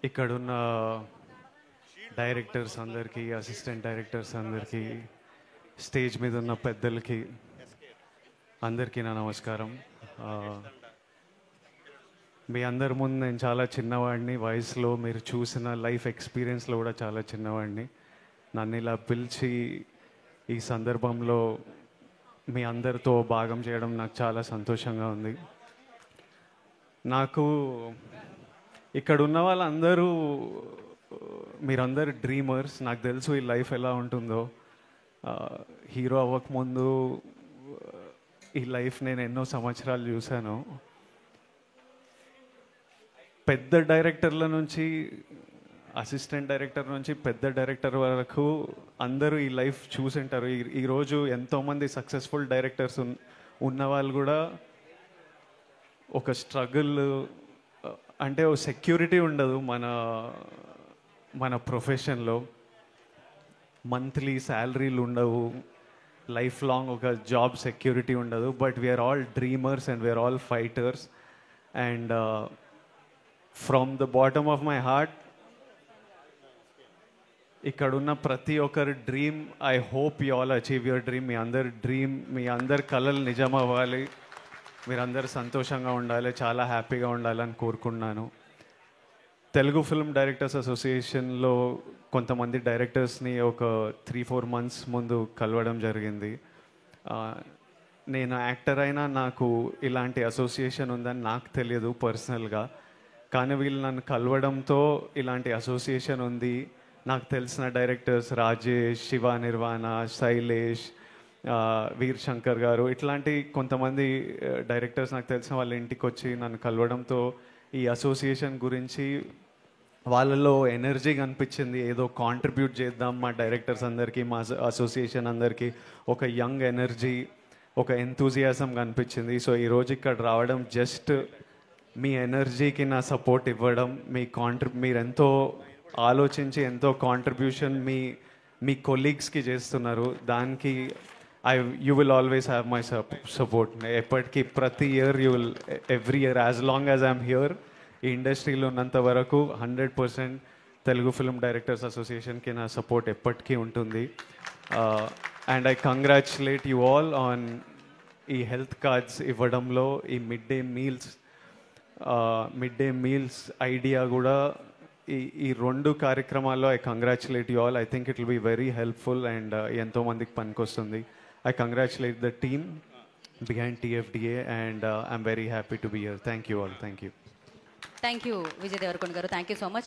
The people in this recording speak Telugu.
ఇక్కడున్న డైరెక్టర్స్ అందరికీ, అసిస్టెంట్ డైరెక్టర్స్ అందరికీ, స్టేజ్ మీద ఉన్న పెద్దలకి అందరికీ నా నమస్కారం. మీ అందరి ముందు నేను చాలా చిన్నవాడిని వయసులో, మీరు చూసిన లైఫ్ ఎక్స్పీరియన్స్లో కూడా చాలా చిన్నవాడిని. నన్ను ఇలా పిలిచి ఈ సందర్భంలో మీ అందరితో భాగం చేయడం నాకు చాలా సంతోషంగా ఉంది. నాకు ఇక్కడ ఉన్న వాళ్ళందరూ మీరందరూ డ్రీమర్స్. నాకు తెలుసు ఈ లైఫ్ ఎలా ఉంటుందో. హీరో అవ్వకముందు ఈ లైఫ్ నేను ఎన్నో సంవత్సరాలు చూశాను. పెద్ద డైరెక్టర్ల నుంచి, అసిస్టెంట్ డైరెక్టర్ నుంచి పెద్ద డైరెక్టర్ వరకు అందరూ ఈ లైఫ్ చూసింటారు. ఈరోజు ఎంతోమంది సక్సెస్ఫుల్ డైరెక్టర్స్ ఉన్నవాళ్ళు కూడా ఒక స్ట్రగుల్, అంటే ఒక సెక్యూరిటీ ఉండదు మన ప్రొఫెషన్లో. మంత్లీ శాలరీలు ఉండవు, లైఫ్ లాంగ్ ఒక జాబ్ సెక్యూరిటీ ఉండదు. But we are all dreamers and we are all fighters. And from the bottom of my heart, ఇక్కడున్న ప్రతి ఒక్కరి dream, I hope you all achieve your dream. మీ అందరి కలలు నిజం అవ్వాలి, మీరందరూ సంతోషంగా ఉండాలి, చాలా హ్యాపీగా ఉండాలని కోరుకున్నాను. తెలుగు ఫిల్మ్ డైరెక్టర్స్ అసోసియేషన్లో కొంతమంది డైరెక్టర్స్ని ఒక 3-4 months ముందు కలవడం జరిగింది. నేను యాక్టర్ అయినా నాకు ఇలాంటి అసోసియేషన్ ఉందని నాకు తెలియదు పర్సనల్గా. కానీ వీళ్ళు నన్ను కలవడంతో ఇలాంటి అసోసియేషన్ ఉంది. నాకు తెలిసిన డైరెక్టర్స్ రాజేష్, శివ నిర్వాణ, శైలేష్, వీర్ శంకర్ గారు, ఇట్లాంటి కొంతమంది డైరెక్టర్స్ నాకు తెలిసిన వాళ్ళ ఇంటికి వచ్చి నన్ను కలవడంతో ఈ అసోసియేషన్ గురించి వాళ్ళలో ఎనర్జీ కనిపించింది. ఏదో కాంట్రిబ్యూట్ చేద్దాం మా డైరెక్టర్స్ అందరికీ, మా అసోసియేషన్ అందరికీ ఒక యంగ్ ఎనర్జీ, ఒక ఎంతూజియాజం కనిపించింది. సో ఈరోజు ఇక్కడ రావడం జస్ట్ మీ ఎనర్జీకి నా సపోర్ట్ ఇవ్వడం, మీరు ఎంతో ఆలోచించి ఎంతో కాంట్రిబ్యూషన్ మీ కొలీగ్స్కి చేస్తున్నారు. దానికి you will always have my support. ఎప్పటికీ ప్రతి year every year as long as I'm here, ఈ ఇండస్ట్రీలో ఉన్నంత వరకు 100% తెలుగు ఫిల్మ్ డైరెక్టర్స్ అసోసియేషన్కి నా సపోర్ట్ ఎప్పటికీ ఉంటుంది. And I congratulate you all on ఈ హెల్త్ కార్డ్స్ ఇవ్వడంలో, ఈ మిడ్ డే మీల్స్ ఐడియా కూడా, ఈ 2 కార్యక్రమాల్లో I congratulate you all. I think it will be very helpful and ఎంతోమందికి పనికొస్తుంది. I congratulate the team behind TFDA and I'm very happy to be here. Thank you all. Thank you. Thank you, Vijay Devarkonda garu. Thank you so much.